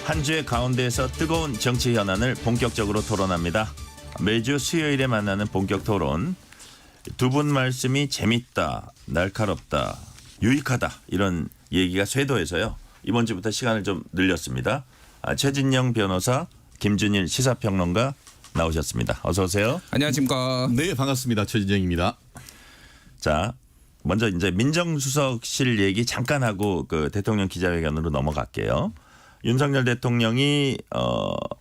한 주의 가운데에서 뜨거운 정치 현안을 본격적으로 토론합니다. 매주 수요일에 만나는 본격 토론. 두 분 말씀이 재밌다, 날카롭다, 유익하다 이런 얘기가 쇄도해서요. 이번 주부터 시간을 좀 늘렸습니다. 최진영 변호사, 김준일 시사평론가 나오셨습니다. 어서 오세요. 안녕하십니까. 네, 반갑습니다. 최진정입니다. 자, 먼저 이제 민정수석실 얘기 잠깐 하고 그 대통령 기자회견으로 넘어갈게요. 윤석열 대통령이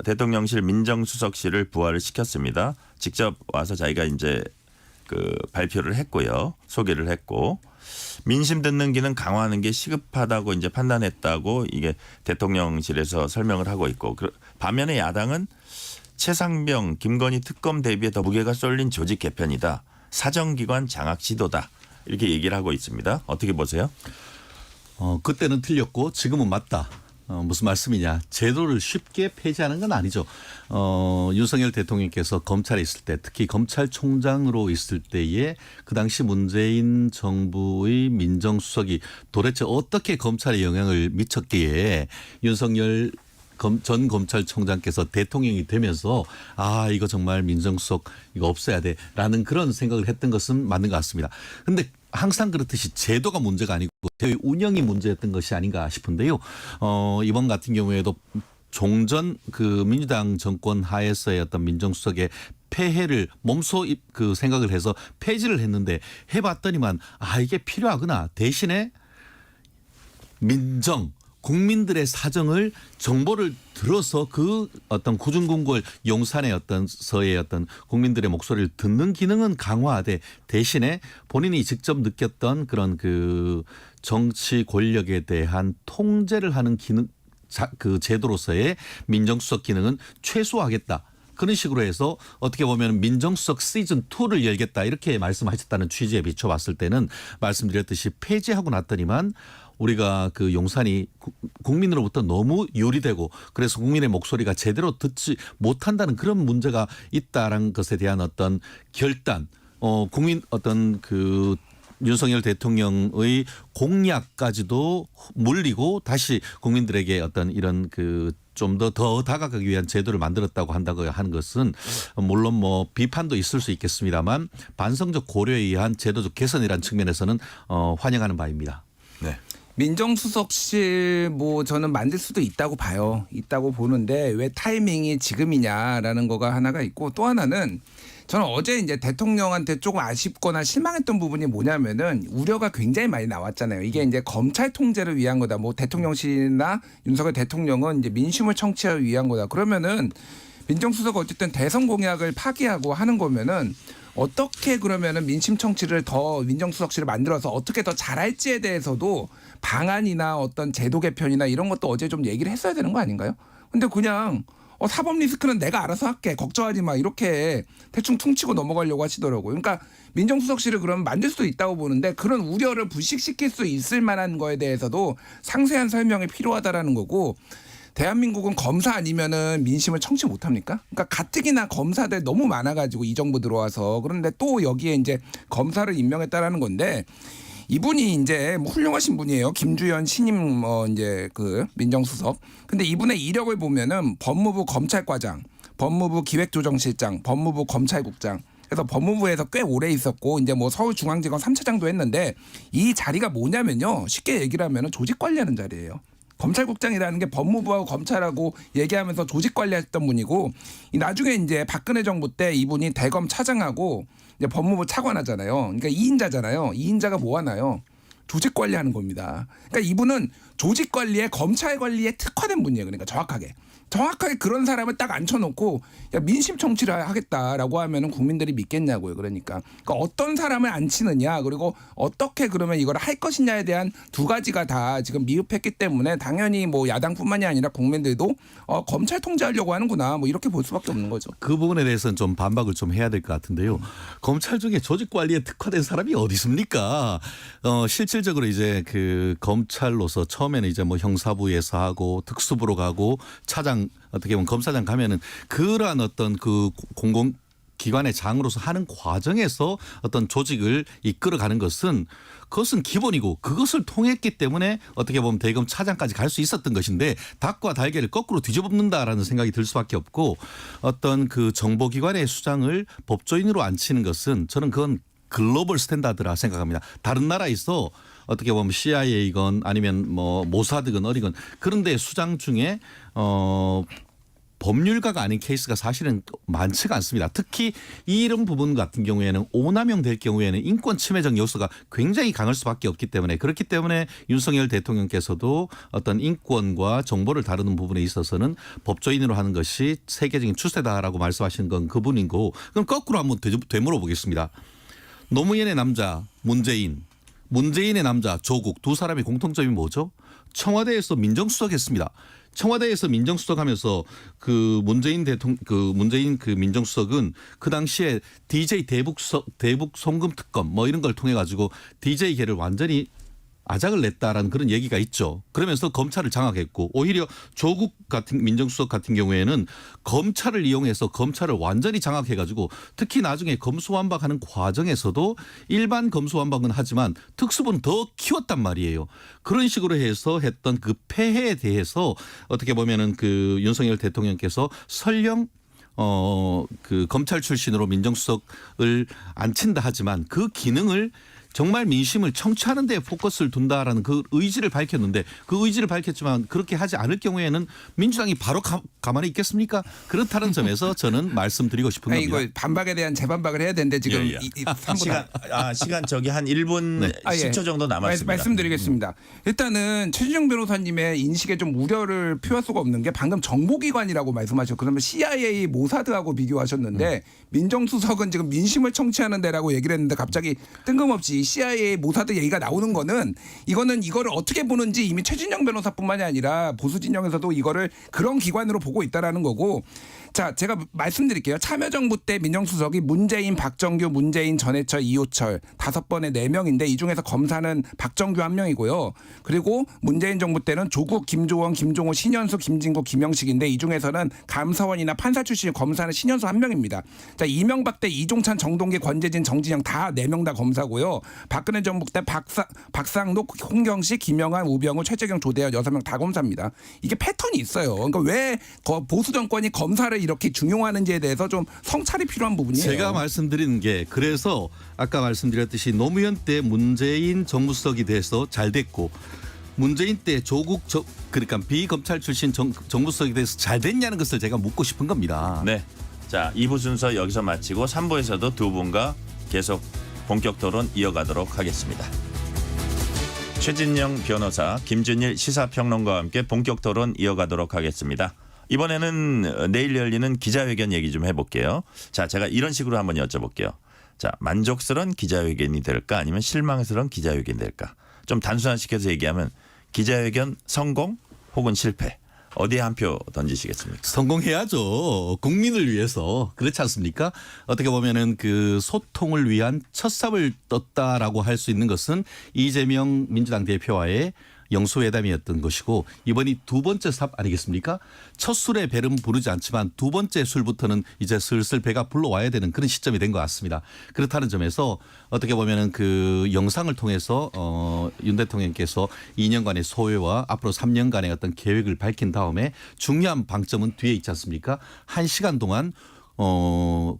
대통령실 민정수석실을 부활을 시켰습니다. 직접 와서 자기가 이제 그 발표를 했고요. 소개를 했고 민심 듣는 기능 강화하는 게 시급하다고 이제 판단했다고 이게 대통령실에서 설명을 하고 있고 반면에 야당은 최상병, 김건희 특검 대비에 더 무게가 쏠린 조직 개편이다. 사정기관 장악 시도다. 이렇게 얘기를 하고 있습니다. 어떻게 보세요? 그때는 틀렸고 지금은 맞다. 무슨 말씀이냐. 제도를 쉽게 폐지하는 건 아니죠. 윤석열 대통령께서 검찰에 있을 때 특히 검찰총장으로 있을 때에 그 당시 문재인 정부의 민정수석이 도대체 어떻게 검찰에 영향을 미쳤기에 윤석열 전 검찰총장께서 대통령이 되면서 이거 정말 민정수석 이거 없애야 돼라는 그런 생각을 했던 것은 맞는 것 같습니다. 그런데 항상 그렇듯이 제도가 문제가 아니고 제도의 운영이 문제였던 것이 아닌가 싶은데요. 이번 같은 경우에도 종전 그 민주당 정권 하에서의 어떤 민정수석의 폐해를 몸소 그 생각을 해서 폐지를 했는데 해봤더니만 이게 필요하구나. 대신에 국민들의 사정을 정보를 들어서 그 어떤 구중궁궐 용산의 어떤 서의 어떤 국민들의 목소리를 듣는 기능은 강화하되 대신에 본인이 직접 느꼈던 그런 그 정치 권력에 대한 통제를 하는 기능 그 제도로서의 민정수석 기능은 최소화하겠다. 그런 식으로 해서 어떻게 보면 민정수석 시즌2를 열겠다 이렇게 말씀하셨다는 취지에 비춰봤을 때는 말씀드렸듯이 폐지하고 났더니만 우리가 그 용산이 국민으로부터 너무 유리되고 그래서 국민의 목소리가 제대로 듣지 못한다는 그런 문제가 있다라는 것에 대한 어떤 결단, 국민 어떤 그 윤석열 대통령의 공약까지도 물리고 다시 국민들에게 어떤 이런 그 좀 더 다가가기 위한 제도를 만들었다고 한다고 하는 것은 물론 뭐 비판도 있을 수 있겠습니다만 반성적 고려에 의한 제도적 개선이라는 측면에서는 환영하는 바입니다. 네. 민정수석실 뭐 저는 만들 수도 있다고 봐요. 있다고 보는데 왜 타이밍이 지금이냐라는 거가 하나가 있고 또 하나는 저는 어제 이제 대통령한테 조금 아쉽거나 실망했던 부분이 뭐냐면은 우려가 굉장히 많이 나왔잖아요. 이게 이제 검찰 통제를 위한 거다. 뭐 대통령실이나 윤석열 대통령은 이제 민심을 청취하기 위한 거다. 그러면은 민정수석 어쨌든 대선 공약을 파기하고 하는 거면은 어떻게 그러면은 민심 청취를 더 민정수석실을 만들어서 어떻게 더 잘할지에 대해서도 방안이나 어떤 제도 개편이나 이런 것도 어제 좀 얘기를 했어야 되는 거 아닌가요? 근데 그냥 사법 리스크는 내가 알아서 할게. 걱정하지 마. 이렇게 대충 퉁치고 넘어가려고 하시더라고요. 그러니까 민정수석실을 그럼 만들 수도 있다고 보는데 그런 우려를 불식시킬 수 있을 만한 거에 대해서도 상세한 설명이 필요하다라는 거고 대한민국은 검사 아니면은 민심을 청취 못합니까? 그러니까 가뜩이나 검사들 너무 많아가지고 이 정부 들어와서 그런데 또 여기에 이제 검사를 임명했다라는 건데 이분이 이제 뭐 훌륭하신 분이에요. 김주현 신임 이제 그 민정수석. 근데 이분의 이력을 보면은 법무부 검찰과장, 법무부 기획조정실장, 법무부 검찰국장. 그래서 법무부에서 꽤 오래 있었고 이제 뭐 서울중앙지검 3차장도 했는데 이 자리가 뭐냐면요. 쉽게 얘기를 하면은 조직 관리하는 자리예요. 검찰국장이라는 게 법무부하고 검찰하고 얘기하면서 조직 관리했던 분이고 나중에 이제 박근혜 정부 때 이분이 대검 차장하고 이제 법무부 차관하잖아요. 그러니까 2인자잖아요. 2인자가 뭐 하나요? 조직 관리하는 겁니다. 그러니까 이분은 조직 관리에 검찰 관리에 특화된 분이에요. 그러니까 정확하게 그런 사람을 딱 앉혀놓고 민심 청취를 하겠다라고 하면은 국민들이 믿겠냐고요. 그러니까 어떤 사람을 앉히느냐 그리고 어떻게 그러면 이걸 할 것이냐에 대한 두 가지가 다 지금 미흡했기 때문에 당연히 뭐 야당뿐만이 아니라 국민들도 검찰 통제하려고 하는구나 뭐 이렇게 볼 수밖에 없는 거죠. 그 부분에 대해서는 좀 반박을 좀 해야 될 것 같은데요. 검찰 중에 조직 관리에 특화된 사람이 어디 있습니까? 실질적으로 이제 그 검찰로서 처음에는 이제 뭐 형사부에서 하고 특수부로 가고 차장 어떻게 보면 검사장 가면은 그러한 어떤 그 기관의 장으로서 하는 과정에서 어떤 조직을 이끌어가는 것은 그것은 기본이고 그것을 통했기 때문에 어떻게 보면 대검 차장까지 갈 수 있었던 것인데 닭과 달걀을 거꾸로 뒤집어엎는다라는 생각이 들 수밖에 없고 어떤 그 정보기관의 수장을 법조인으로 앉히는 것은 저는 그건 글로벌 스탠다드라 생각합니다. 다른 나라에서 어떻게 보면 CIA건 아니면 뭐 모사드건 어디건 그런데 수장 중에 법률가가 아닌 케이스가 사실은 많지가 않습니다. 특히 이런 부분 같은 경우에는 오남용 될 경우에는 인권 침해적 요소가 굉장히 강할 수밖에 없기 때문에 그렇기 때문에 윤석열 대통령께서도 어떤 인권과 정보를 다루는 부분에 있어서는 법조인으로 하는 것이 세계적인 추세다라고 말씀하시는 건 그분이고 그럼 거꾸로 한번 되물어 보겠습니다. 노무현의 남자 문재인, 문재인의 남자 조국 두 사람의 공통점이 뭐죠? 청와대에서 민정수석했습니다. 청와대에서 민정수석하면서 그 문재인 민정수석은 그 당시에 DJ 대북 송금 특검 뭐 이런 걸 통해 가지고 DJ계를 완전히 아작을 냈다라는 그런 얘기가 있죠. 그러면서 검찰을 장악했고 오히려 조국 같은 민정수석 같은 경우에는 검찰을 이용해서 검찰을 완전히 장악해가지고 특히 나중에 검수완박하는 과정에서도 일반 검수완박은 하지만 특수부는 더 키웠단 말이에요. 그런 식으로 해서 했던 그 폐해에 대해서 어떻게 보면은 그 윤석열 대통령께서 설령 그 검찰 출신으로 민정수석을 앉힌다 하지만 그 기능을 정말 민심을 청취하는 데 포커스를 둔다라는 그 의지를 밝혔는데 그 의지를 밝혔지만 그렇게 하지 않을 경우에는 민주당이 바로 가만히 있겠습니까? 그렇다는 점에서 저는 말씀드리고 싶은 겁니다. 이거 반박에 대한 재반박을 해야 되는데 지금 예. 시간 저기 한 1분 네. 10초 정도 남았습니다. 말씀드리겠습니다. 일단은 최진영 변호사님의 인식에 좀 우려를 표할 수가 없는 게 방금 정보기관이라고 말씀하셨고 그러면 CIA 모사드하고 비교하셨는데 민정수석은 지금 민심을 청취하는 데라고 얘기를 했는데 갑자기 뜬금없이 CIA 모사드 얘기가 나오는 거는 이거를 어떻게 보는지 이미 최진영 변호사뿐만이 아니라 보수 진영에서도 이거를 그런 기관으로 보고 있다라는 거고 자, 제가 말씀드릴게요. 참여정부 때 민정수석이 문재인, 박정규, 문재인, 전해철, 이호철 5번에 4명인데 이 중에서 검사는 박정규 1명이고요. 그리고 문재인 정부 때는 조국, 김조원, 김종호, 신현수, 김진구, 김영식인데 이 중에서는 감사원이나 판사 출신 검사는 신현수 1명입니다. 자, 이명박 때 이종찬, 정동기, 권재진, 정진영 다 4명 다 검사고요. 박근혜 정부 때 박상록, 홍경식, 김영환, 우병우, 최재경, 조대현 6명 다 검사입니다. 이게 패턴이 있어요. 그러니까 왜 보수 정권이 검사를 이렇게 중용하는지에 대해서 좀 성찰이 필요한 부분이에요. 제가 말씀드리는 게 그래서 아까 말씀드렸듯이 노무현 때 문재인 정무수석이 돼서 잘 됐고 문재인 때 조국 그러니까 비검찰 출신 정무수석이 돼서 잘 됐냐는 것을 제가 묻고 싶은 겁니다. 네. 자, 2부 순서 여기서 마치고 3부에서도 두 분과 계속 본격 토론 이어가도록 하겠습니다. 최진영 변호사, 김준일 시사평론가와 함께 본격 토론 이어가도록 하겠습니다. 이번에는 내일 열리는 기자회견 얘기 좀 해볼게요. 자, 제가 이런 식으로 한번 여쭤볼게요. 자, 만족스러운 기자회견이 될까 아니면 실망스러운 기자회견이 될까? 좀 단순화시켜서 얘기하면 기자회견 성공 혹은 실패. 어디에 한 표 던지시겠습니까? 성공해야죠. 국민을 위해서. 그렇지 않습니까? 어떻게 보면은 그 소통을 위한 첫 삽을 떴다라고 할 수 있는 것은 이재명 민주당 대표와의 영수회담이었던 것이고 이번이 두 번째 삽 아니겠습니까? 첫 술에 배는 부르지 않지만 두 번째 술부터는 이제 슬슬 배가 불러와야 되는 그런 시점이 된 것 같습니다. 그렇다는 점에서 어떻게 보면은 그 영상을 통해서 윤 대통령께서 2년간의 소회와 앞으로 3년간의 어떤 계획을 밝힌 다음에 중요한 방점은 뒤에 있지 않습니까? 1시간 동안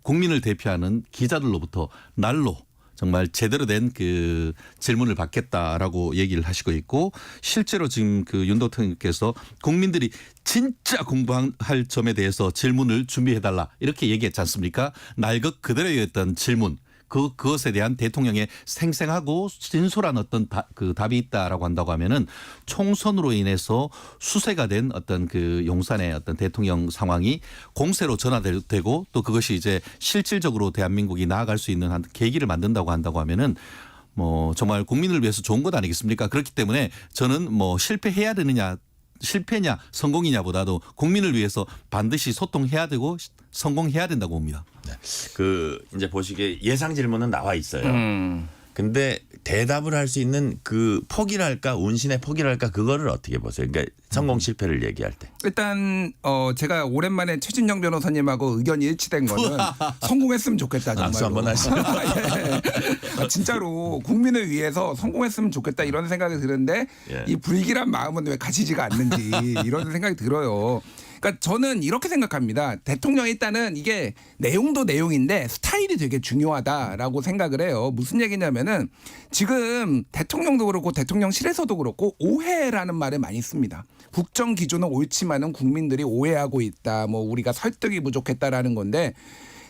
국민을 대표하는 기자들로부터 날로 정말 제대로 된 그 질문을 받겠다라고 얘기를 하시고 있고 실제로 지금 그 윤 대통령께서 국민들이 진짜 궁금할 점에 대해서 질문을 준비해달라 이렇게 얘기했지 않습니까? 날것 그대로였던 질문. 그것에 대한 대통령의 생생하고 진솔한 어떤 그 답이 있다라고 한다고 하면은 총선으로 인해서 수세가 된 어떤 그 용산의 어떤 대통령 상황이 공세로 전환되고 또 그것이 이제 실질적으로 대한민국이 나아갈 수 있는 한 계기를 만든다고 한다고 하면은 뭐 정말 국민을 위해서 좋은 것 아니겠습니까? 그렇기 때문에 저는 뭐 실패해야 되느냐 실패냐 성공이냐보다도 국민을 위해서 반드시 소통해야 되고 성공해야 된다고 봅니다. 네. 그 이제 보시기에 예상 질문은 나와 있어요. 근데 대답을 할 수 있는 그 폭이랄까 운신의 폭이랄까 그거를 어떻게 보세요? 그러니까 성공 실패를 얘기할 때. 일단 제가 오랜만에 최진영 변호사님하고 의견이 일치된 거는 성공했으면 좋겠다 정말로. 악수 한번 하시죠. 예. 진짜로 국민을 위해서 성공했으면 좋겠다 이런 생각이 드는데 예. 이 불길한 마음은 왜 가시지가 않는지 이런 생각이 들어요. 그러니까 저는 이렇게 생각합니다. 대통령이 일단은 이게 내용도 내용인데 스타일이 되게 중요하다라고 생각을 해요. 무슨 얘기냐면은 지금 대통령도 그렇고 대통령실에서도 그렇고 오해라는 말을 많이 씁니다. 국정 기조는 옳지만은 국민들이 오해하고 있다. 뭐 우리가 설득이 부족했다라는 건데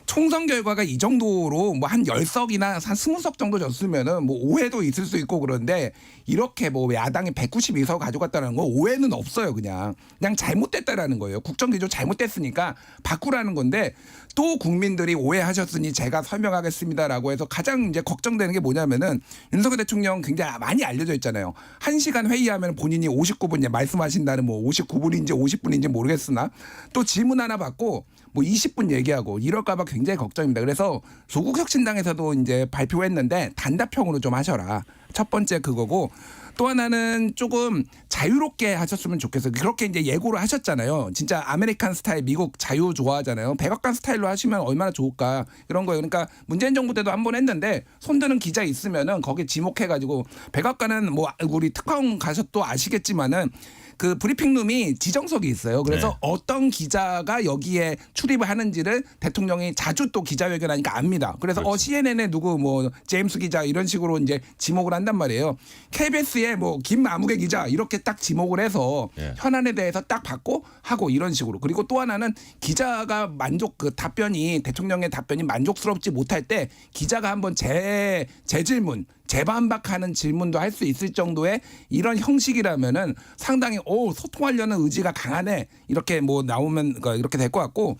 총선 결과가 이 정도로 뭐 한 10석이나 한 20석 정도 졌으면은 뭐 오해도 있을 수 있고 그런데 이렇게 뭐 야당이 192석 가져갔다는 거 오해는 없어요. 그냥 잘못됐다라는 거예요. 국정 기조 잘못됐으니까 바꾸라는 건데 또 국민들이 오해하셨으니 제가 설명하겠습니다라고 해서 가장 이제 걱정되는 게 뭐냐면은 윤석열 대통령 굉장히 많이 알려져 있잖아요. 1시간 회의하면 본인이 59분 말씀하신다는 뭐 59분인지 50분인지 모르겠으나 또 질문 하나 받고 뭐 20분 얘기하고 이럴까봐 굉장히 걱정입니다. 그래서 조국혁신당에서도 이제 발표했는데 단답형으로 좀 하셔라. 첫 번째 그거고 또 하나는 조금 자유롭게 하셨으면 좋겠어요. 그렇게 이제 예고를 하셨잖아요. 진짜 아메리칸 스타일 미국 자유 좋아하잖아요. 백악관 스타일로 하시면 얼마나 좋을까 이런 거예요. 그러니까 문재인 정부 때도 한 번 했는데 손드는 기자 있으면은 거기 지목해가지고 백악관은 뭐 우리 특파원 가셔도 아시겠지만은 그 브리핑룸이 지정석이 있어요. 그래서 네. 어떤 기자가 여기에 출입을 하는지를 대통령이 자주 또 기자회견하니까 압니다. 그래서 그렇죠. CNN에 누구 뭐 제임스 기자 이런 식으로 이제 지목을 한단 말이에요. KBS에 뭐 김아무개 기자 이렇게 딱 지목을 해서 네. 현안에 대해서 딱 받고 하고 이런 식으로. 그리고 또 하나는 기자가 그 답변이 대통령의 답변이 만족스럽지 못할 때 기자가 한번 재질문 재반박하는 질문도 할 수 있을 정도의 이런 형식이라면은 상당히 소통하려는 의지가 강하네 이렇게 뭐 나오면 이렇게 될 것 같고.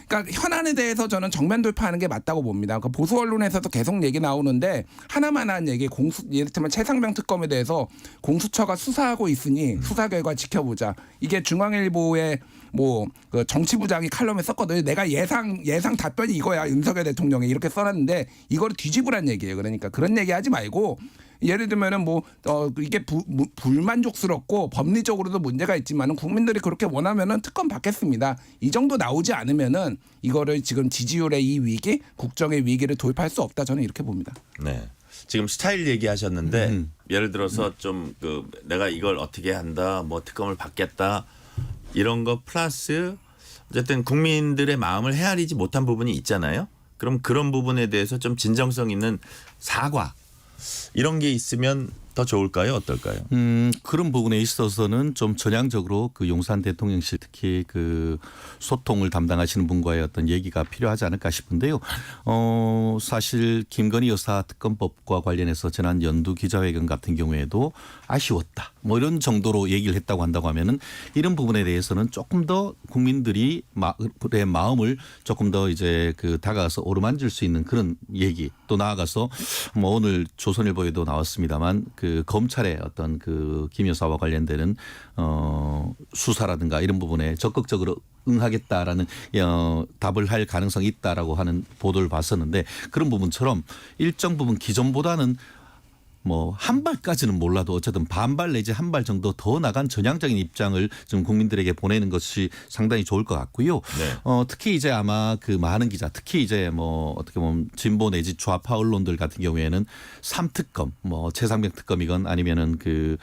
그러니까 현안에 대해서 저는 정면 돌파하는 게 맞다고 봅니다. 그러니까 보수 언론에서도 계속 얘기 나오는데 하나만 한 얘기 예를 들면 최상병 특검에 대해서 공수처가 수사하고 있으니 수사 결과 지켜보자. 이게 중앙일보의 뭐 그 정치부장이 칼럼에 썼거든요. 내가 예상 답변이 이거야 윤석열 대통령이 이렇게 써놨는데 이거를 뒤집으란 얘기예요. 그러니까 그런 얘기하지 말고. 예를 들면은 뭐 이게 불만족스럽고 법리적으로도 문제가 있지만은 국민들이 그렇게 원하면은 특검 받겠습니다. 이 정도 나오지 않으면은 이거를 지금 지지율의 이 위기, 국정의 위기를 돌파할 수 없다 저는 이렇게 봅니다. 네. 지금 스타일 얘기하셨는데 예를 들어서 좀 그 내가 이걸 어떻게 한다, 뭐 특검을 받겠다 이런 거 플러스 어쨌든 국민들의 마음을 헤아리지 못한 부분이 있잖아요. 그럼 그런 부분에 대해서 좀 진정성 있는 사과. 이런 게 있으면 더 좋을까요? 어떨까요? 그런 부분에 있어서는 좀 전향적으로 그 용산 대통령실 특히 그 소통을 담당하시는 분과의 어떤 얘기가 필요하지 않을까 싶은데요. 사실 김건희 여사 특검법과 관련해서 지난 연두 기자회견 같은 경우에도 아쉬웠다. 뭐 이런 정도로 얘기를 했다고 한다고 하면은 이런 부분에 대해서는 조금 더 국민들이 의 마음을 조금 더 이제 그 다가가서 오르만질 수 있는 그런 얘기 또 나아가서 뭐 오늘 조선일보에도 나왔습니다만 그 검찰의 어떤 그 김 여사와 관련되는 수사라든가 이런 부분에 적극적으로 응하겠다라는 답을 할 가능성이 있다라고 하는 보도를 봤었는데 그런 부분처럼 일정 부분 기존보다는 뭐 한 발까지는 몰라도 어쨌든 반발 내지 한 발 정도 더 나간 전향적인 입장을 좀 국민들에게 보내는 것이 상당히 좋을 것 같고요. 네. 특히 이제 아마 그 많은 기자 특히 이제 뭐 어떻게 보면 진보 내지 좌파 언론들 같은 경우에는 3특검 뭐 최상병 특검이건 아니면은 그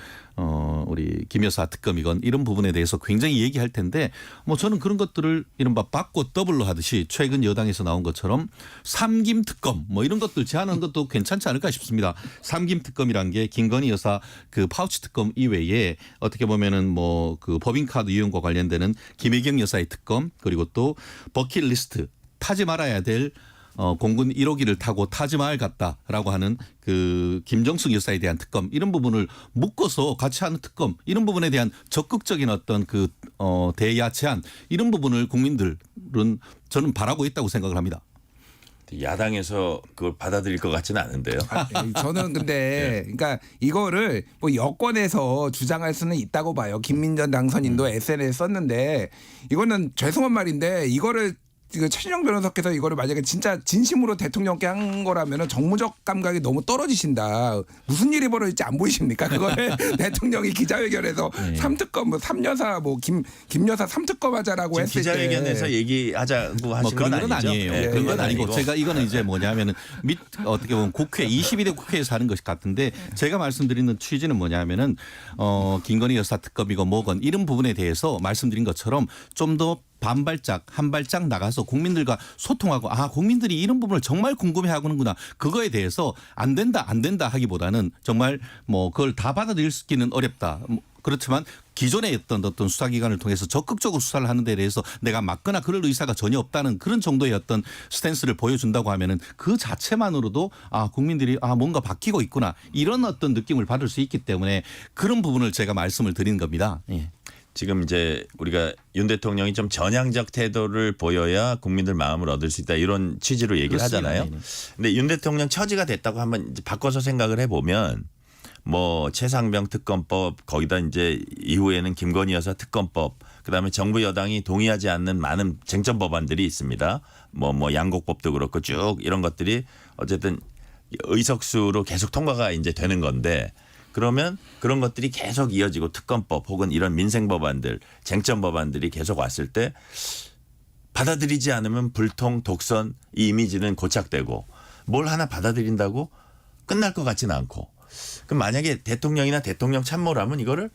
우리 김 여사 특검이건 이런 부분에 대해서 굉장히 얘기할 텐데 뭐 저는 그런 것들을 이른바 받고 더블로 하듯이 최근 여당에서 나온 것처럼 삼김 특검 뭐 이런 것들 제안하는 것도 괜찮지 않을까 싶습니다. 삼김 특검이란 게 김건희 여사 그 파우치 특검 이외에 어떻게 보면은 뭐 그 법인카드 이용과 관련되는 김혜경 여사의 특검 그리고 또 버킷리스트 타지 말아야 될 공군 1호기를 타고 타지마을 갔다라고 하는 그 김정숙 여사에 대한 특검 이런 부분을 묶어서 같이 하는 특검 이런 부분에 대한 적극적인 어떤 그 대야 제안 이런 부분을 국민들은 저는 바라고 있다고 생각을 합니다. 야당에서 그걸 받아들일 것 같지는 않은데요. 저는 근데 그러니까 이거를 뭐 여권에서 주장할 수는 있다고 봐요. 김민전 당선인도 SNS에 썼는데 이거는 죄송한 말인데 이거를 최진영 변호사께서 이거를 만약에 진짜 진심으로 대통령께 한 거라면은 정무적 감각이 너무 떨어지신다. 무슨 일이 벌어질지 안 보이십니까? 그거를 대통령이 기자회견에서 삼특검 뭐 삼여사 뭐 김여사 삼특검 하자라고 했을 때 기자회견에서 얘기하자고 하신 그런 건 건 아니죠? 아니에요. 네, 그런 건 아니고 제가 이거는 이제 뭐냐면은 어떻게 보면 국회 22대 국회에서 하는 것 같은데 제가 말씀드리는 취지는 뭐냐면은 김건희 여사 특검이고 뭐건 이런 부분에 대해서 말씀드린 것처럼 좀 더 한 발짝 나가서 국민들과 소통하고 국민들이 이런 부분을 정말 궁금해하는구나 그거에 대해서 안 된다 하기보다는 정말 뭐 그걸 다 받아들이기는 어렵다. 그렇지만 기존에 어떤 수사기관을 통해서 적극적으로 수사를 하는 데 대해서 내가 막거나 그럴 의사가 전혀 없다는 그런 정도의 어떤 스탠스를 보여준다고 하면은 그 자체만으로도 국민들이 뭔가 바뀌고 있구나 이런 어떤 느낌을 받을 수 있기 때문에 그런 부분을 제가 말씀을 드린 겁니다. 예. 지금 이제 우리가 윤 대통령이 좀 전향적 태도를 보여야 국민들 마음을 얻을 수 있다 이런 취지로 얘기를 그렇습니다. 하잖아요. 네네. 근데 윤 대통령 처지가 됐다고 한번 이제 바꿔서 생각을 해보면 뭐 최상병 특검법 거기다 이제 이후에는 김건희 여사 특검법 그다음에 정부 여당이 동의하지 않는 많은 쟁점 법안들이 있습니다. 뭐 양곡법도 그렇고 쭉 이런 것들이 어쨌든 의석수로 계속 통과가 이제 되는 건데 그러면 그런 것들이 계속 이어지고 특검법 혹은 이런 민생 법안들 쟁점 법안들이 계속 왔을 때 받아들이지 않으면 불통 독선 이 이미지는 고착되고 뭘 하나 받아들인다고 끝날 것 같지는 않고 그럼 만약에 대통령이나 대통령 참모라면 이거를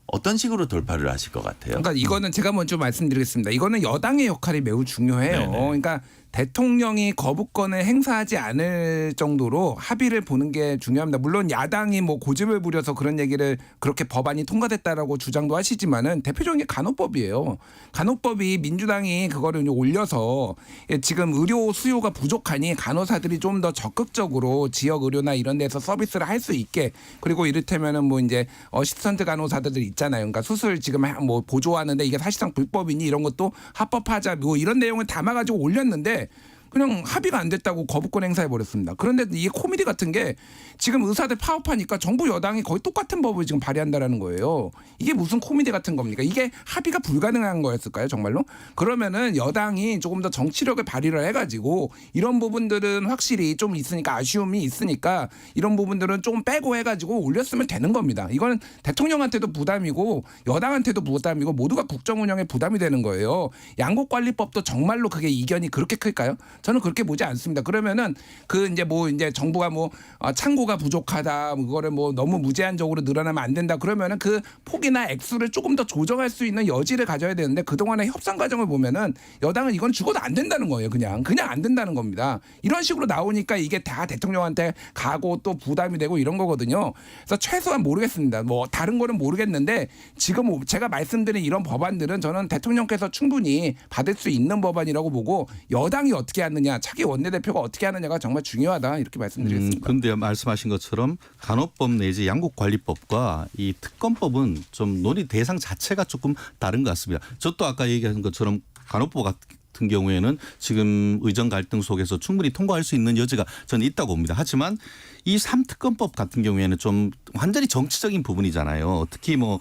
어떤 식으로 돌파를 하실 것 같아요? 그러니까 이거는 제가 먼저 말씀드리겠습니다. 이거는 여당의 역할이 매우 중요해요. 네네. 그러니까 대통령이 거부권을 행사하지 않을 정도로 합의를 보는 게 중요합니다. 물론 야당이 뭐 고집을 부려서 그런 얘기를 그렇게 법안이 통과됐다라고 주장도 하시지만은 대표적인 게 간호법이에요. 간호법이 민주당이 그거를 이제 올려서 지금 의료 수요가 부족하니 간호사들이 좀 더 적극적으로 지역 의료나 이런 데서 서비스를 할 수 있게 그리고 이를테면은 뭐 이제 어시스턴트 간호사들 있잖아요. 그러니까 수술 지금 뭐 보조하는데 이게 사실상 불법이니 이런 것도 합법하자 뭐 이런 내용을 담아가지고 올렸는데 그냥 합의가 안 됐다고 거부권 행사해 버렸습니다. 그런데 이게 코미디 같은 게 지금 의사들 파업하니까 정부 여당이 거의 똑같은 법을 지금 발의한다라는 거예요. 이게 무슨 코미디 같은 겁니까? 이게 합의가 불가능한 거였을까요, 정말로? 그러면은 여당이 조금 더 정치력을 발휘를 해가지고 이런 부분들은 확실히 좀 있으니까 아쉬움이 있으니까 이런 부분들은 조금 빼고 해가지고 올렸으면 되는 겁니다. 이거는 대통령한테도 부담이고 여당한테도 부담이고 모두가 국정 운영에 부담이 되는 거예요. 양곡관리법도 정말로 그게 이견이 그렇게 클까요? 저는 그렇게 보지 않습니다. 그러면은 그 이제 뭐 이제 정부가 뭐 창고가 부족하다, 그거를 뭐 너무 무제한적으로 늘어나면 안 된다. 그러면은 그 폭이나 액수를 조금 더 조정할 수 있는 여지를 가져야 되는데 그 동안의 협상 과정을 보면은 여당은 이건 죽어도 안 된다는 거예요. 그냥 안 된다는 겁니다. 이런 식으로 나오니까 이게 다 대통령한테 가고 또 부담이 되고 이런 거거든요. 그래서 최소한 모르겠습니다. 뭐 다른 거는 모르겠는데 지금 제가 말씀드린 이런 법안들은 저는 대통령께서 충분히 받을 수 있는 법안이라고 보고 여당이 어떻게 하느냐, 차기 원내대표가 어떻게 하느냐가 정말 중요하다 이렇게 말씀드리겠습니다. 그런데 말씀하신 것처럼 간호법 내지 양곡관리법과 이 특검법은 좀 논의 대상 자체가 조금 다른 것 같습니다. 저도 아까 얘기한 것처럼 간호법 같은 경우에는 지금 의정 갈등 속에서 충분히 통과할 수 있는 여지가 저는 있다고 봅니다. 하지만 이 3특검법 같은 경우에는 좀 완전히 정치적인 부분이잖아요. 특히 뭐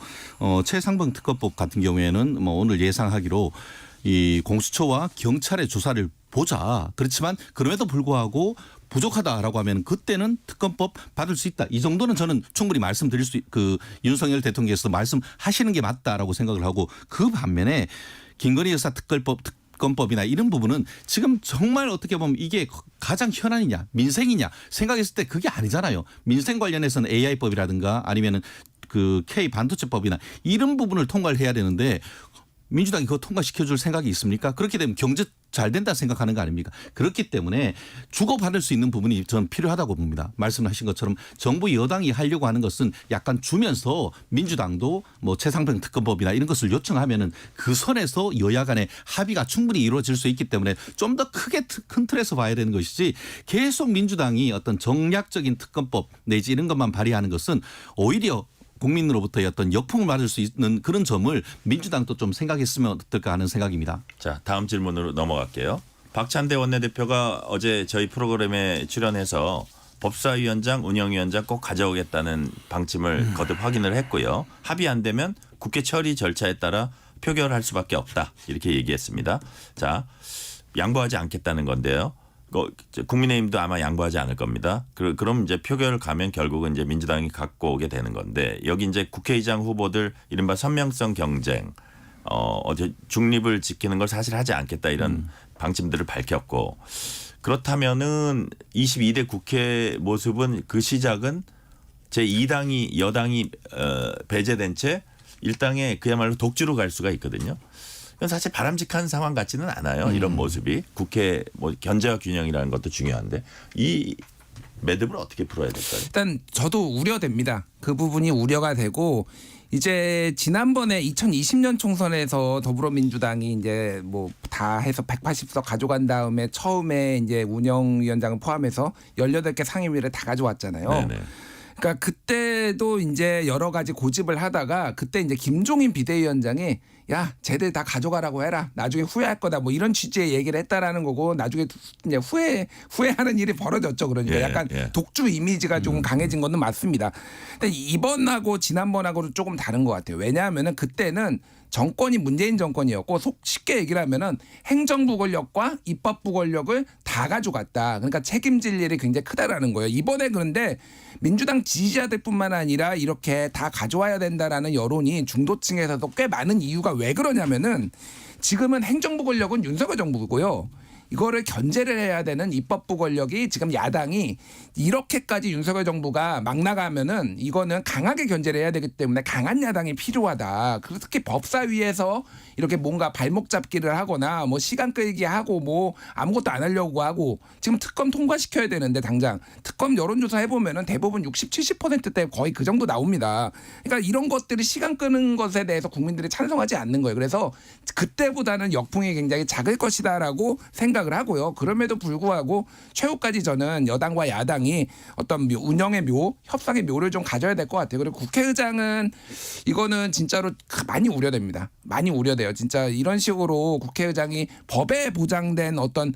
최상병 특검법 같은 경우에는 뭐 오늘 예상하기로 이 공수처와 경찰의 조사를 보자. 그렇지만 그럼에도 불구하고 부족하다라고 하면 그때는 특검법 받을 수 있다. 이 정도는 저는 충분히 말씀드릴 수 윤석열 대통령께서 말씀하시는 게 맞다라고 생각을 하고 그 반면에 김건희 여사 특검법이나 이런 부분은 지금 정말 어떻게 보면 이게 가장 현안이냐 민생이냐 생각했을 때 그게 아니잖아요. 민생 관련해서는 AI법이라든가 아니면은 그 K 반도체법이나 이런 부분을 통과를 해야 되는데 민주당이 그거 통과시켜줄 생각이 있습니까? 그렇게 되면 경제 잘 된다 생각하는 거 아닙니까? 그렇기 때문에 주고받을 수 있는 부분이 저는 필요하다고 봅니다. 말씀하신 것처럼 정부 여당이 하려고 하는 것은 약간 주면서 민주당도 뭐 최상병 특검법이나 이런 것을 요청하면은 그 선에서 여야 간의 합의가 충분히 이루어질 수 있기 때문에 좀 더 크게 큰 틀에서 봐야 되는 것이지 계속 민주당이 어떤 정략적인 특검법 내지 이런 것만 발의하는 것은 오히려 국민으로부터의 어떤 역풍을 맞을 수 있는 그런 점을 민주당도 좀 생각했으면 어떨까 하는 생각입니다. 자, 다음 질문으로 넘어갈게요. 박찬대 원내대표가 어제 저희 프로그램에 출연해서 법사위원장, 운영위원장 꼭 가져오겠다는 방침을 거듭 확인을 했고요. 합의 안 되면 국회 처리 절차에 따라 표결할 수밖에 없다. 이렇게 얘기했습니다. 자, 양보하지 않겠다는 건데요. 국민의힘도 아마 양보하지 않을 겁니다. 그럼 이제 표결을 가면 결국은 이제 민주당이 갖고 오게 되는 건데 여기 이제 국회의장 후보들 이른바 선명성 경쟁, 중립을 지키는 걸 사실 하지 않겠다 이런 방침들을 밝혔고 그렇다면은 22대 국회 모습은 그 시작은 제2당이 여당이 배제된 채 일당의 그야말로 독주로 갈 수가 있거든요. 이건 사실 바람직한 상황 같지는 않아요. 이런 모습이 국회 견제와 균형이라는 것도 중요한데 이 매듭을 어떻게 풀어야 될까요? 일단 저도 우려됩니다. 그 부분이 우려가 되고 이제 지난번에 2020년 총선에서 더불어민주당이 이제 뭐 다 해서 180석 가져간 다음에 처음에 이제 운영위원장을 포함해서 18개 상임위를 다 가져왔잖아요. 네네. 그러니까 그때도 이제 여러 가지 고집을 하다가 그때 이제 김종인 비대위원장이 야, 쟤들 다 가져가라고 해라. 나중에 후회할 거다. 뭐 이런 취지의 얘기를 했다라는 거고 나중에 이제 후회하는 일이 벌어졌죠. 그러니까 예, 약간 예. 독주 이미지가 조금 강해진 건 맞습니다. 근데 이번하고 지난번하고는 조금 다른 것 같아요. 왜냐하면은 그때는 정권이 문재인 정권이었고 쉽게 얘기를 하면은 행정부 권력과 입법부 권력을 다 가져갔다. 그러니까 책임질 일이 굉장히 크다라는 거예요. 이번에 그런데 민주당 지지자들뿐만 아니라 이렇게 다 가져와야 된다라는 여론이 중도층에서도 꽤 많은 이유가 왜 그러냐면은 지금은 행정부 권력은 윤석열 정부고요. 이거를 견제를 해야 되는 입법부 권력이 지금 야당이 이렇게까지 윤석열 정부가 막 나가면은 이거는 강하게 견제를 해야 되기 때문에 강한 야당이 필요하다. 그리고 특히 법사위에서 이렇게 뭔가 발목 잡기를 하거나 뭐 시간 끌기 하고 뭐 아무것도 안 하려고 하고 지금 특검 통과시켜야 되는데 당장 특검 여론조사 해보면은 대부분 60, 70%대 거의 그 정도 나옵니다. 그러니까 이런 것들이 시간 끄는 것에 대해서 국민들이 찬성하지 않는 거예요. 그래서 그때보다는 역풍이 굉장히 작을 것이다라고 생각을 하고요. 그럼에도 불구하고 최후까지 저는 여당과 야당이 어떤 운영의 묘, 협상의 묘를 좀 가져야 될 것 같아요. 그리고 국회의장은 이거는 진짜로 많이 우려됩니다. 많이 우려돼요. 진짜 이런 식으로 국회의장이 법에 보장된 어떤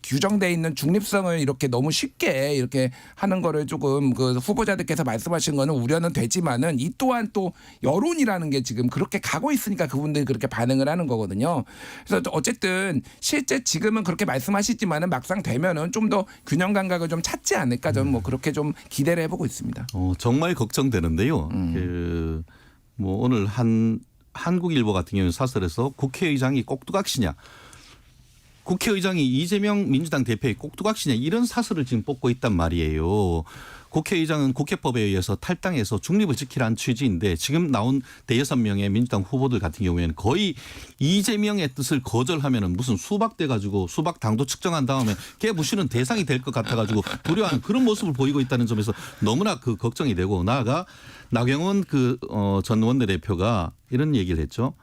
규정돼 있는 중립성을 이렇게 너무 쉽게 이렇게 하는 거를 조금 그 후보자들께서 말씀하신 거는 우려는 되지만은 이 또한 또 여론이라는 게 지금 그렇게 가고 있으니까 그분들이 그렇게 반응을 하는 거거든요. 그래서 어쨌든 실제 지금은 그렇게 말씀하시지만은 막상 되면은 좀 더 균형 감각을 좀 찾지 않을까 저는 뭐 그렇게 좀 기대를 해보고 있습니다. 정말 걱정되는데요. 뭐 오늘 한국일보 같은 경우는 사설에서 국회의장이 꼭두각시냐. 국회의장이 이재명 민주당 대표의 꼭두각시냐 이런 사설을 지금 뽑고 있단 말이에요. 국회의장은 국회법에 의해서 탈당해서 중립을 지키라는 취지인데 지금 나온 대여섯 명의 민주당 후보들 같은 경우에는 거의 이재명의 뜻을 거절하면은 무슨 수박 돼가지고 수박 당도 측정한 다음에 깨부시는 대상이 될 것 같아가지고 두려워하는 그런 모습을 보이고 있다는 점에서 너무나 그 걱정이 되고 나아가 나경원 전 원내대표가 이런 얘기를 했죠.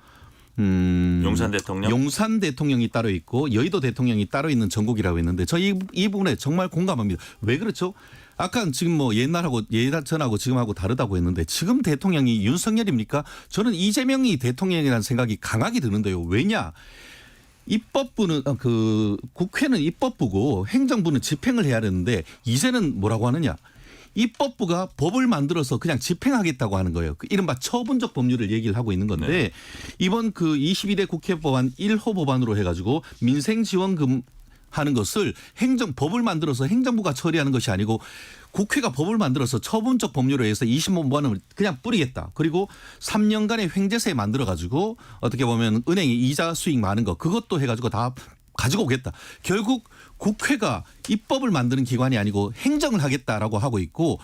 용산 대통령? 용산 대통령이 따로 있고 여의도 대통령이 따로 있는 전국이라고 했는데 저 이 부분에 정말 공감합니다. 왜 그렇죠? 아까 지금 뭐 예전하고 지금하고 다르다고 했는데 지금 대통령이 윤석열입니까? 저는 이재명이 대통령이라는 생각이 강하게 드는데요. 왜냐? 입법부는 국회는 입법부고 행정부는 집행을 해야 되는데 이제는 뭐라고 하느냐? 입법부가 법을 만들어서 그냥 집행하겠다고 하는 거예요. 이른바 처분적 법률을 얘기를 하고 있는 건데 네. 이번 22대 국회 법안 1호 법안으로 해가지고 민생지원금 하는 것을 법을 만들어서 행정부가 처리하는 것이 아니고 국회가 법을 만들어서 처분적 법률에 의해서 20만 원을 그냥 뿌리겠다. 그리고 3년간의 횡재세 만들어가지고 어떻게 보면 은행이 이자 수익 많은 거 그것도 해가지고 다 가지고 오겠다. 결국 국회가 입법을 만드는 기관이 아니고 행정을 하겠다라고 하고 있고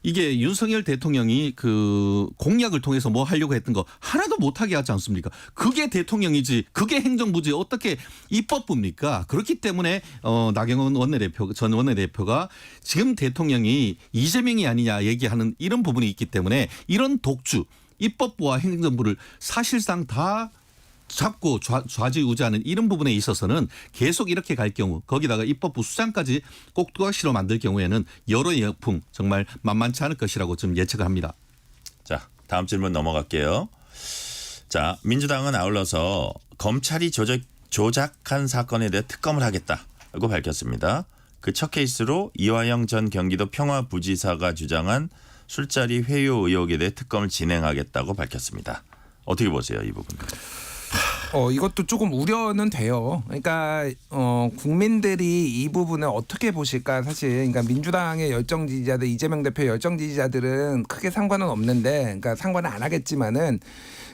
이게 윤석열 대통령이 공약을 통해서 뭐 하려고 했던 거 하나도 못하게 하지 않습니까? 그게 대통령이지 그게 행정부지 어떻게 입법부입니까? 그렇기 때문에 나경원 전 원내대표가 지금 대통령이 이재명이 아니냐 얘기하는 이런 부분이 있기 때문에 이런 독주 입법부와 행정부를 사실상 다 잡고 좌지우지하는 이런 부분에 있어서는 계속 이렇게 갈 경우 거기다가 입법부 수장까지 꼭두각시로 만들 경우에는 여론의 역풍 정말 만만치 않을 것이라고 좀 예측을 합니다. 자, 다음 질문 넘어갈게요. 자, 민주당은 아울러서 검찰이 조작한 사건에 대해 특검을 하겠다고 밝혔습니다. 그 첫 케이스로 이화영 전 경기도 평화부지사가 주장한 술자리 회유 의혹에 대해 특검을 진행하겠다고 밝혔습니다. 어떻게 보세요, 이 부분? 이것도 조금 우려는 돼요. 그러니까 국민들이 이 부분을 어떻게 보실까 사실 그러니까 민주당의 열정 지지자들 이재명 대표 열정 지지자들은 크게 상관은 없는데 그러니까 상관은 안 하겠지만은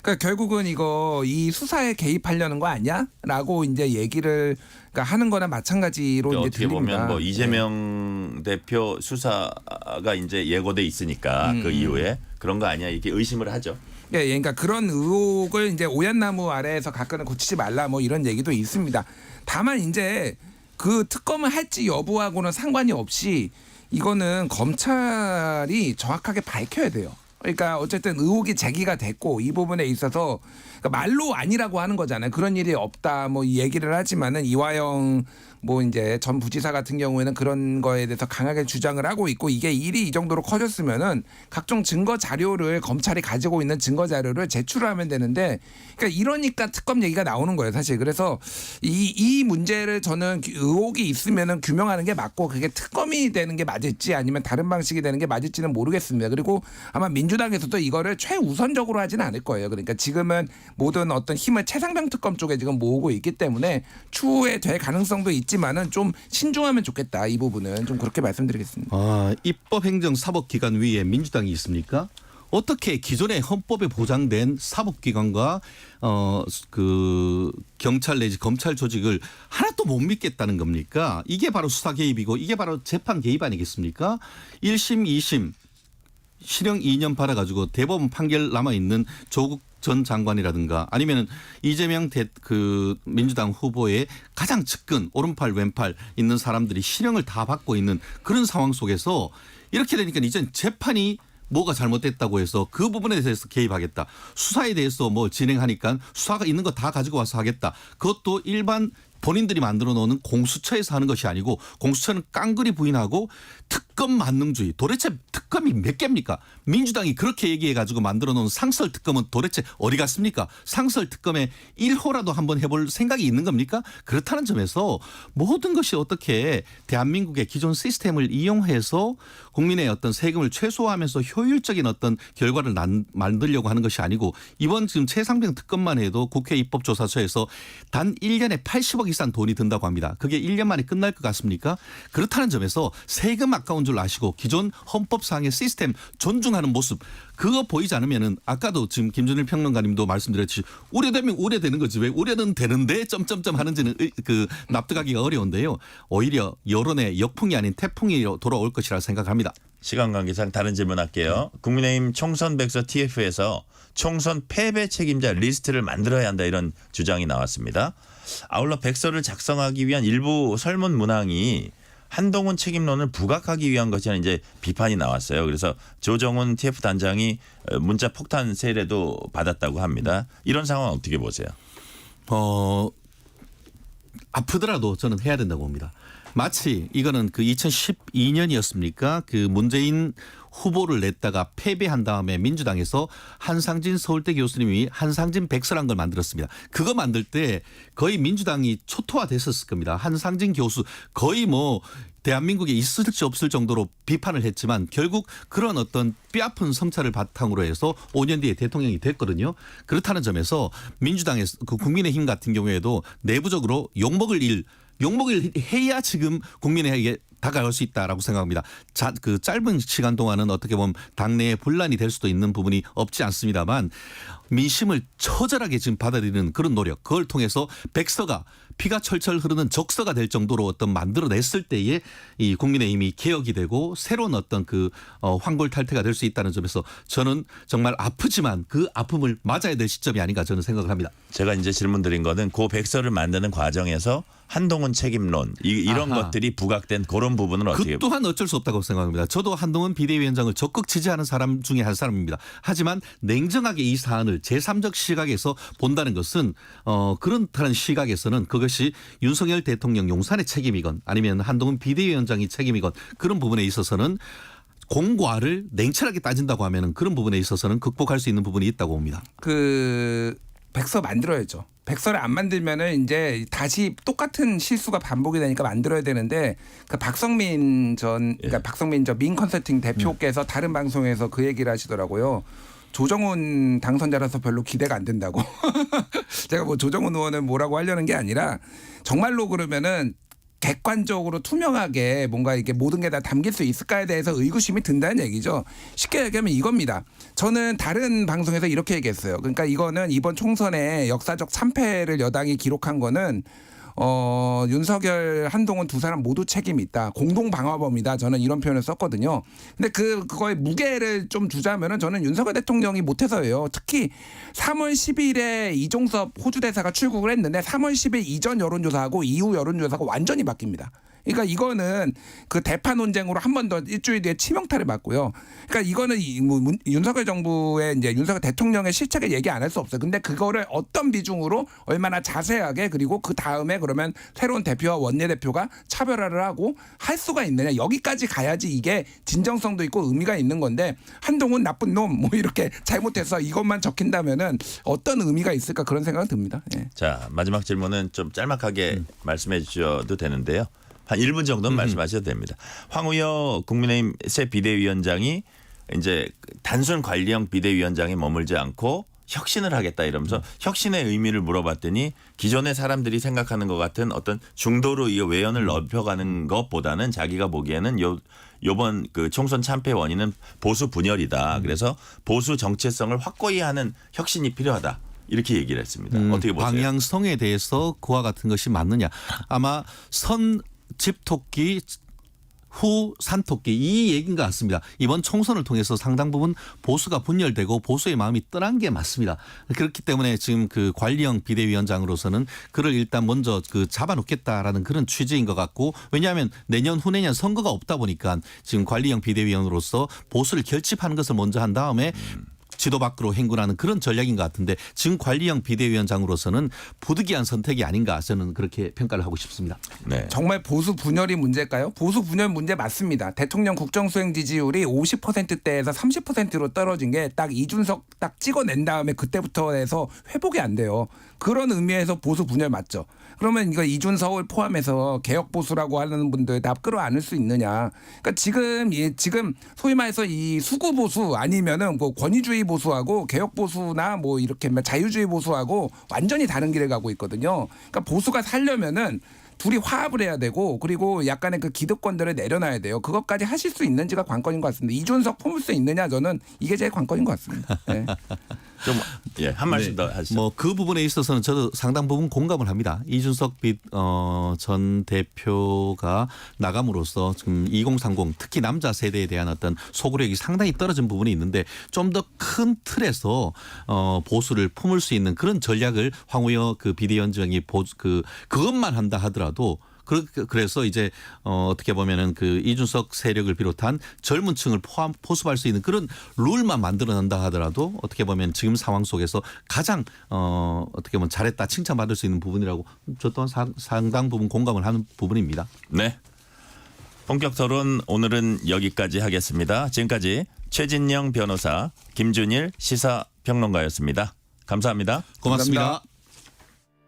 그러니까 결국은 이 수사에 개입하려는 거 아니야?라고 이제 얘기를 그러니까 하는 거나 마찬가지로 이제 어떻게 들립니다. 보면 뭐 이재명 대표 수사가 이제 예고돼 있으니까 그 이후에 그런 거 아니야 이렇게 의심을 하죠. 예, 그러니까 그런 의혹을 이제 오얏나무 아래에서 가끔은 고치지 말라 뭐 이런 얘기도 있습니다. 다만 이제 그 특검을 할지 여부하고는 상관이 없이 이거는 검찰이 정확하게 밝혀야 돼요. 그러니까 어쨌든 의혹이 제기가 됐고 이 부분에 있어서 그러니까 말로 아니라고 하는 거잖아요. 그런 일이 없다 뭐 얘기를 하지만은 이화영 뭐 이제 전 부지사 같은 경우에는 그런 거에 대해서 강하게 주장을 하고 있고 이게 일이 이 정도로 커졌으면은 각종 증거 자료를 검찰이 가지고 있는 증거 자료를 제출하면 되는데 그러니까 이러니까 특검 얘기가 나오는 거예요 사실. 그래서 이 문제를 저는 의혹이 있으면은 규명하는 게 맞고 그게 특검이 되는 게 맞을지 아니면 다른 방식이 되는 게 맞을지는 모르겠습니다. 그리고 아마 민주당에서도 이거를 최우선적으로 하지는 않을 거예요. 그러니까 지금은 모든 어떤 힘을 최상병 특검 쪽에 지금 모으고 있기 때문에 추후에 될 가능성도 있지만은 좀 신중하면 좋겠다. 이 부분은 좀 그렇게 말씀드리겠습니다. 입법행정사법기관위에 민주당이 있습니까? 어떻게 기존의 헌법에 보장된 사법기관과 그 경찰 내지 검찰 조직을 하나도 못 믿겠다는 겁니까? 이게 바로 수사 개입이고 이게 바로 재판 개입 아니겠습니까? 1심, 2심 실형 2년 받아가지고 대법원 판결 남아있는 조국 전 장관이라든가 아니면 이재명 민주당 후보의 가장 측근 오른팔 왼팔 있는 사람들이 실형을 다 받고 있는 그런 상황 속에서 이렇게 되니까 이제 재판이 뭐가 잘못됐다고 해서 그 부분에 대해서 개입하겠다. 수사에 대해서 뭐 진행하니까 수사가 있는 거 다 가지고 와서 하겠다. 그것도 일반 본인들이 만들어 놓는 공수처에서 하는 것이 아니고 공수처는 깡그리 부인하고 특검 만능주의. 도대체 특검이 몇 개입니까? 민주당이 그렇게 얘기해 가지고 만들어 놓은 상설 특검은 도대체 어디 갔습니까? 상설 특검에 1호라도 한번 해볼 생각이 있는 겁니까? 그렇다는 점에서 모든 것이 어떻게 대한민국의 기존 시스템을 이용해서 국민의 어떤 세금을 최소화하면서 효율적인 어떤 결과를 만들려고 하는 것이 아니고 이번 지금 최상병 특검만 해도 국회 입법조사처에서 단 1년에 80억 이상 돈이 든다고 합니다. 그게 1년 만에 끝날 것 같습니까? 그렇다는 점에서 세금 아까운 줄 아시고 기존 헌법상의 시스템 존중하는 모습 그거 보이지 않으면은 아까도 지금 김준일 평론가님도 말씀드렸듯이 우려되면 우려되는 거지 왜 우려는 되는데 점점점 하는지는 납득하기가 어려운데요. 오히려 여론의 역풍이 아닌 태풍이 돌아올 것이라 생각합니다. 시간 관계상 다른 질문할게요. 국민의힘 총선 백서 TF에서 총선 패배 책임자 리스트를 만들어야 한다 이런 주장이 나왔습니다. 아울러 백서를 작성하기 위한 일부 설문 문항이 한동훈 책임론을 부각하기 위한 것이라는 이제 비판이 나왔어요. 그래서 조정훈 TF 단장이 문자 폭탄 세례도 받았다고 합니다. 이런 상황 어떻게 보세요? 아프더라도 저는 해야 된다고 봅니다. 마치 이거는 그 2012년이었습니까? 그 문재인 후보를 냈다가 패배한 다음에 민주당에서 한상진 서울대 교수님이 한상진 백서란 걸 만들었습니다. 그거 만들 때 거의 민주당이 초토화됐었을 겁니다. 한상진 교수 거의 뭐 대한민국에 있을지 없을 정도로 비판을 했지만 결국 그런 어떤 뼈아픈 성찰을 바탕으로 해서 5년 뒤에 대통령이 됐거든요. 그렇다는 점에서 민주당에서 그 국민의힘 같은 경우에도 내부적으로 욕먹을 해야 지금 국민에게 다가갈 수 있다라고 생각합니다. 그 짧은 시간 동안은 어떻게 보면 당내에 분란이 될 수도 있는 부분이 없지 않습니다만 민심을 처절하게 지금 받아들이는 그런 노력 그걸 통해서 백서가 피가 철철 흐르는 적서가 될 정도로 어떤 만들어냈을 때에 이 국민의힘이 개혁이 되고 새로운 어떤 그 황골탈퇴가 될 수 있다는 점에서 저는 정말 아프지만 그 아픔을 맞아야 될 시점이 아닌가 저는 생각을 합니다. 제가 이제 질문 드린 거는 그 백서를 만드는 과정에서 한동훈 책임론 이런 것들이 부각된 그런 부분은 어떻게 그 또한 어쩔 수 없다고 생각합니다. 저도 한동훈 비대위원장을 적극 지지하는 사람 중에 한 사람입니다. 하지만 냉정하게 이 사안을 제3적 시각에서 본다는 것은 그렇다는 시각에서는 그것이 윤석열 대통령 용산의 책임이건 아니면 한동훈 비대위원장이 책임이건 그런 부분에 있어서는 공과를 냉철하게 따진다고 하면 그런 부분에 있어서는 극복할 수 있는 부분이 있다고 봅니다. 그 백서 만들어야죠. 백서를 안 만들면은 이제 다시 똑같은 실수가 반복이 되니까 만들어야 되는데 그 박성민 전 그러니까 박성민 저 민 컨설팅 대표께서 다른 방송에서 그 얘기를 하시더라고요. 조정훈 당선자라서 별로 기대가 안 된다고. 제가 뭐 조정훈 의원을 뭐라고 하려는 게 아니라 정말로 그러면은 객관적으로 투명하게 뭔가 이렇게 모든 게 다 담길 수 있을까에 대해서 의구심이 든다는 얘기죠. 쉽게 얘기하면 이겁니다. 저는 다른 방송에서 이렇게 얘기했어요. 그러니까 이거는 이번 총선에 역사적 참패를 여당이 기록한 거는 윤석열, 한동훈 두 사람 모두 책임이 있다. 공동 방화범이다. 저는 이런 표현을 썼거든요. 근데 그거에 무게를 좀 두자면은 저는 윤석열 대통령이 못해서예요. 특히 3월 10일에 이종섭 호주 대사가 출국을 했는데 3월 10일 이전 여론조사하고 이후 여론조사가 완전히 바뀝니다. 그러니까 이거는 그 대파 논쟁으로 한 번 더 일주일 뒤에 치명타를 맞고요. 그러니까 이거는 윤석열 정부의 이제 윤석열 대통령의 실책을 얘기 안 할 수 없어요. 근데 그거를 어떤 비중으로 얼마나 자세하게 그리고 그 다음에 그러면 새로운 대표와 원내대표가 차별화를 하고 할 수가 있느냐. 여기까지 가야지 이게 진정성도 있고 의미가 있는 건데 한동훈 나쁜 놈 뭐 이렇게 잘못해서 이것만 적힌다면은 어떤 의미가 있을까 그런 생각은 듭니다. 예. 자, 마지막 질문은 좀 짤막하게 말씀해 주셔도 되는데요. 한 1분 정도는 말씀하셔도 됩니다. 황우여 국민의힘 새 비대위원장이 이제 단순 관리형 비대위원장에 머물지 않고 혁신을 하겠다 이러면서 혁신의 의미를 물어봤더니 기존의 사람들이 생각하는 것 같은 어떤 중도로 이 외연을 넓혀가는 것보다는 자기가 보기에는 요번 그 총선 참패 원인은 보수 분열이다. 그래서 보수 정체성을 확고히 하는 혁신이 필요하다. 이렇게 얘기를 했습니다. 어떻게 보세요? 방향성에 대해서 그와 같은 것이 맞느냐. 아마 선 집토끼 후 산토끼 이 얘기인 것 같습니다. 이번 총선을 통해서 상당 부분 보수가 분열되고 보수의 마음이 떠난 게 맞습니다. 그렇기 때문에 지금 그 관리형 비대위원장으로서는 그를 일단 먼저 그 잡아놓겠다라는 그런 취지인 것 같고 왜냐하면 내년 후내년 선거가 없다 보니까 지금 관리형 비대위원으로서 보수를 결집하는 것을 먼저 한 다음에 지도 밖으로 행군하는 그런 전략인 것 같은데 지금 관리형 비대위원장으로서는 부득이한 선택이 아닌가 저는 그렇게 평가를 하고 싶습니다. 네. 정말 보수 분열이 문제일까요? 보수 분열 문제 맞습니다. 대통령 국정수행 지지율이 50%대에서 30%로 떨어진 게 딱 이준석 딱 찍어낸 다음에 그때부터 해서 회복이 안 돼요. 그런 의미에서 보수 분열 맞죠. 그러면 이거 이준석을 포함해서 개혁 보수라고 하는 분들 다 끌어안을 수 있느냐. 그러니까 지금 소위 말해서 이 수구 보수 아니면은 뭐 권위주의 보수하고 개혁 보수나 뭐 이렇게 자유주의 보수하고 완전히 다른 길을 가고 있거든요. 그러니까 보수가 살려면은 둘이 화합을 해야 되고 그리고 약간의 그 기득권들을 내려놔야 돼요. 그것까지 하실 수 있는지가 관건인 것 같습니다. 이준석 품을 수 있느냐 저는 이게 제일 관건인 것 같습니다. 네. 좀 한 말씀 더 하시죠. 뭐 그 부분에 있어서는 저도 상당 부분 공감을 합니다. 이준석 전 대표가 나감으로써 지금 2030 특히 남자 세대에 대한 어떤 소구력이 상당히 떨어진 부분이 있는데 좀 더 큰 틀에서 보수를 품을 수 있는 그런 전략을 황우여 그 비대위원장이 그것만 한다 하더라도 그래서 이제 어떻게 보면은 그 이준석 세력을 비롯한 젊은 층을 포섭할 수 있는 그런 룰만 만들어낸다 하더라도 어떻게 보면 지금 상황 속에서 가장 어떻게 보면 잘했다 칭찬받을 수 있는 부분이라고 저 또한 상당 부분 공감을 하는 부분입니다. 네. 본격 토론 오늘은 여기까지 하겠습니다. 지금까지 최진영 변호사, 김준일 시사평론가였습니다. 감사합니다. 고맙습니다. 감사합니다.